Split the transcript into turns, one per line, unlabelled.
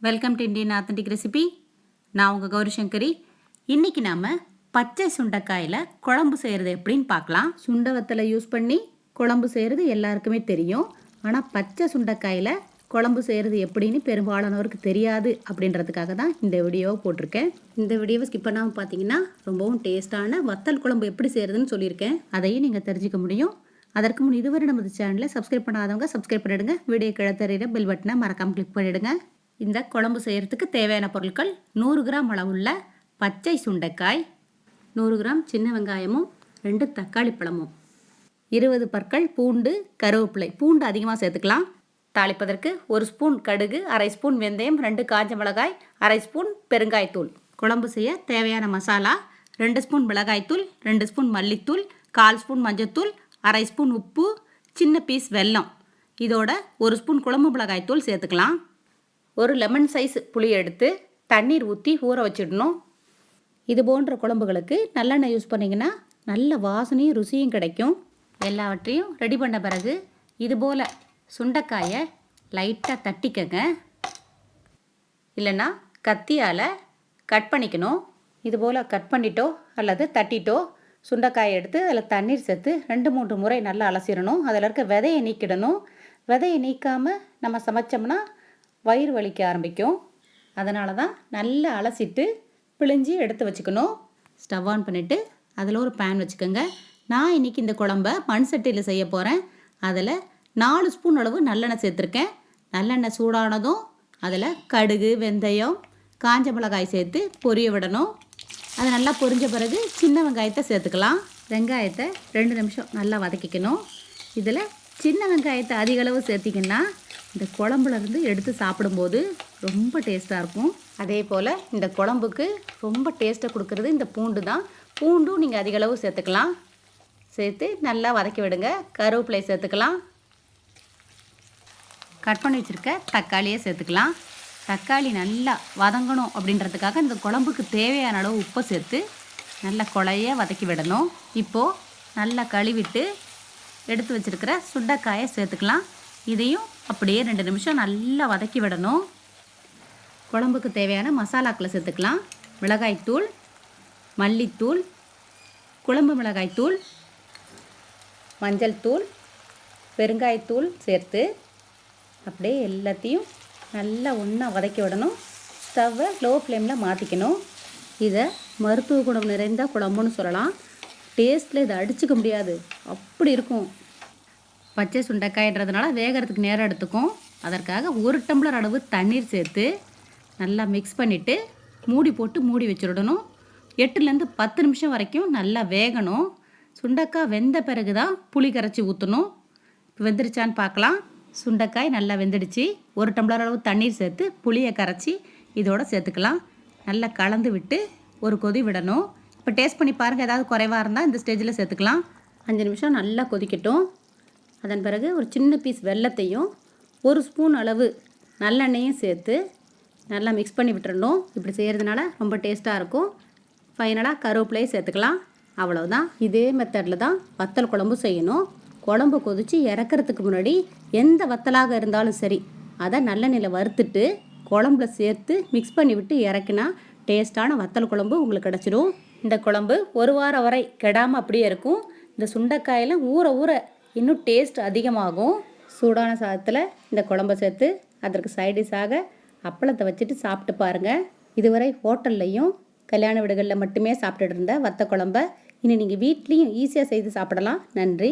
Welcome to Indian authentic recipe. நான் உங்கள் கௌரி சங்கரி. இன்றைக்கி நாம் பச்சை சுண்டைக்காயில் குழம்பு செய்கிறது எப்படின்னு பார்க்கலாம். சுண்டை வத்தலை யூஸ் பண்ணி குழம்பு செய்கிறது எல்லாருக்குமே தெரியும். ஆனால் பச்சை சுண்டைக்காயில் குழம்பு செய்கிறது எப்படின்னு பெரும்பாலானவருக்கு தெரியாது. அப்படின்றதுக்காக தான் இந்த வீடியோவை போட்டிருக்கேன். இந்த வீடியோவை ஸ்கிப் பண்ணாமல் பார்த்தீங்கன்னா ரொம்பவும் டேஸ்ட்டான வத்தல் குழம்பு எப்படி செய்கிறதுன்னு சொல்லியிருக்கேன். அதையும் நீங்கள் தெரிஞ்சுக்க முடியும். அதற்கு முன் இதுவரை நமது சேனலை சப்ஸ்கிரைப் பண்ணாதவங்க சப்ஸ்கிரைப் பண்ணிவிடுங்க. வீடியோ கீழே தெரிகிற பெல் பட்டனை மறக்காமல் கிளிக் பண்ணிவிடுங்க. இந்த குழம்பு செய்கிறதுக்கு தேவையான பொருட்கள்: 100 கிராம் அளவுள்ள பச்சை சுண்டைக்காய், 100 கிராம் சின்ன வெங்காயமும் 2 தக்காளி பழமும், 20 பற்கள் பூண்டு, கருவேப்பிலை. பூண்டு அதிகமாக சேர்த்துக்கலாம். தாளிப்பதற்கு 1 ஸ்பூன் கடுகு, அரை ஸ்பூன் வெந்தயம், 2 காஞ்ச மிளகாய், அரை ஸ்பூன் பெருங்காயத்தூள். குழம்பு செய்ய தேவையான மசாலா: 2 ஸ்பூன் மிளகாய்த்தூள், 2 ஸ்பூன் மல்லித்தூள், 1/4 ஸ்பூன் மஞ்சத்தூள், அரை ஸ்பூன் உப்பு, சின்ன பீஸ் வெல்லம். இதோட 1 ஸ்பூன் குழம்பு மிளகாய்த்தூள் சேர்த்துக்கலாம். ஒரு லெமன் சைஸ் புளி எடுத்து தண்ணீர் ஊற்றி ஊற வச்சிடணும். இது போன்ற குழம்புகளுக்கு நல்லெண்ணெய் யூஸ் பண்ணிங்கன்னா நல்ல வாசனையும் ருசியும் கிடைக்கும். எல்லாவற்றையும் ரெடி பண்ண பிறகு இதுபோல் சுண்டைக்காயை லைட்டாக தட்டிக்கங்க. இல்லைன்னா கத்தியால் கட் பண்ணிக்கணும். இதுபோல் கட் பண்ணிட்டோ அல்லது தட்டிட்டோ சுண்டைக்காயை எடுத்து அதில் தண்ணீர் சேர்த்து 2-3 முறை நல்லா அலசிடணும். அதில் இருக்க விதையை நீக்கிடணும். விதையை நீக்காமல் நம்ம சமைச்சோம்னா வயிறு வலிக்க ஆரம்பிக்கும். அதனால தான் நல்லா அலசிட்டு பிழிஞ்சி எடுத்து வச்சுக்கணும். ஸ்டவ் ஆன் பண்ணிவிட்டு அதில் ஒரு பேன் வச்சுக்கோங்க. நான் இன்றைக்கி இந்த குழம்ப மண் சட்டியில் செய்ய போகிறேன். அதில் 4 ஸ்பூன் அளவு நல்லெண்ணெய் சேர்த்துருக்கேன். நல்லெண்ணெய் சூடானதும் அதில் கடுகு, வெந்தயம், காஞ்ச மிளகாய் சேர்த்து பொரிய விடணும். அது நல்லா பொரிஞ்ச பிறகு சின்ன வெங்காயத்தை சேர்த்துக்கலாம். வெங்காயத்தை 2 நிமிஷம் நல்லா வதக்கிக்கணும். இதில் சின்ன வெங்காயத்தை அதிக அளவு சேர்த்திங்கன்னா இந்த குழம்புலேருந்து எடுத்து சாப்பிடும்போது ரொம்ப டேஸ்ட்டாக இருக்கும். அதே போல் இந்த குழம்புக்கு ரொம்ப டேஸ்ட்டை கொடுக்குறது இந்த பூண்டு தான். பூண்டும் நீங்கள் அதிக அளவு சேர்த்துக்கலாம். சேர்த்து நல்லா வதக்கி விடுங்க. கருவேப்பிலை சேர்த்துக்கலாம். கட் பண்ணி வச்சுருக்க தக்காளியை சேர்த்துக்கலாம். தக்காளி நல்லா வதங்கணும் அப்படின்றதுக்காக இந்த குழம்புக்கு தேவையான அளவு உப்பை சேர்த்து நல்லா குழைய வதக்கி விடணும். இப்போது நல்லா கழுவிட்டு எடுத்து வச்சுருக்கிற சுண்டைக்காயை சேர்த்துக்கலாம். இதையும் அப்படியே 2 நிமிஷம் நல்லா வதக்கி விடணும். குழம்புக்கு தேவையான மசாலாக்களை சேர்த்துக்கலாம். மிளகாய்த்தூள், மல்லித்தூள், குழம்பு மிளகாய்த்தூள், மஞ்சள் தூள், பெருங்காயத்தூள் சேர்த்து அப்படியே எல்லாத்தையும் நல்லா ஒன்றா வதக்கி விடணும். ஸ்டவ்வை லோ ஃப்ளேமில் மாற்றிக்கணும். இதை மருத்துவ குணம் நிறைந்த குழம்புன்னு சொல்லலாம். டேஸ்ட்டில் இதை அடிச்சுக்க முடியாது, அப்படி இருக்கும். பச்சை சுண்டைக்காய்ன்றதுனால வேகிறதுக்கு நேரம் எடுத்துக்கும். அதற்காக 1 டம்ளர் அளவு தண்ணீர் சேர்த்து நல்லா மிக்ஸ் பண்ணிவிட்டு மூடி போட்டு மூடி வச்சுடணும். 8லேருந்து 10 நிமிஷம் வரைக்கும் நல்லா வேகணும். சுண்டைக்காய் வெந்த பிறகு தான் புளி கரைச்சி ஊற்றணும். இப்போ வெந்துருச்சான்னு பார்க்கலாம். சுண்டைக்காய் நல்லா வெந்துடுச்சு. 1 டம்ளர் அளவு தண்ணீர் சேர்த்து புளியை கரைச்சி இதோடு சேர்த்துக்கலாம். நல்லா கலந்து விட்டு ஒரு கொதி விடணும். இப்போ டேஸ்ட் பண்ணி பாருங்கள். ஏதாவது குறைவாக இருந்தால் இந்த ஸ்டேஜில் சேர்த்துக்கலாம். 5 நிமிஷம் நல்லா கொதிக்கட்டும். அதன் பிறகு ஒரு சின்ன பீஸ் வெல்லத்தையும் 1 ஸ்பூன் அளவு நல்லெண்ணெயும் சேர்த்து நல்லா மிக்ஸ் பண்ணி விட்டுறணும். இப்படி செய்கிறதுனால ரொம்ப டேஸ்ட்டாக இருக்கும். ஃபைனலாக கருவேப்பிலையை சேர்த்துக்கலாம். அவ்வளோதான். இதே மெத்தடில் தான் வத்தல் குழம்பு செய்யணும். குழம்பு கொதித்து இறக்கிறதுக்கு முன்னாடி எந்த வத்தலாக இருந்தாலும் சரி அதை நல்லெண்ணெயில் வறுத்துட்டு குழம்புல சேர்த்து மிக்ஸ் பண்ணி விட்டு இறக்கினா டேஸ்ட்டான வத்தல் குழம்பு உங்களுக்கு கிடச்சிடும். இந்த குழம்பு 1 வாரம் வரை கெடாமல் அப்படியே இருக்கும். இந்த சுண்டைக்காயில் ஊற ஊற இன்னும் டேஸ்ட் அதிகமாகும். சூடான சாதத்தில் இந்த குழம்பை சேர்த்து அதற்கு சைடிஷாக அப்பளத்தை வச்சுட்டு சாப்பிட்டு பாருங்கள். இதுவரை ஹோட்டல்லையும் கல்யாண வீடுகளில் மட்டுமே சாப்பிட்டுட்டு இருந்த வத்த குழம்பை இனி நீங்கள் வீட்லேயும் ஈஸியாக செய்து சாப்பிடலாம். நன்றி.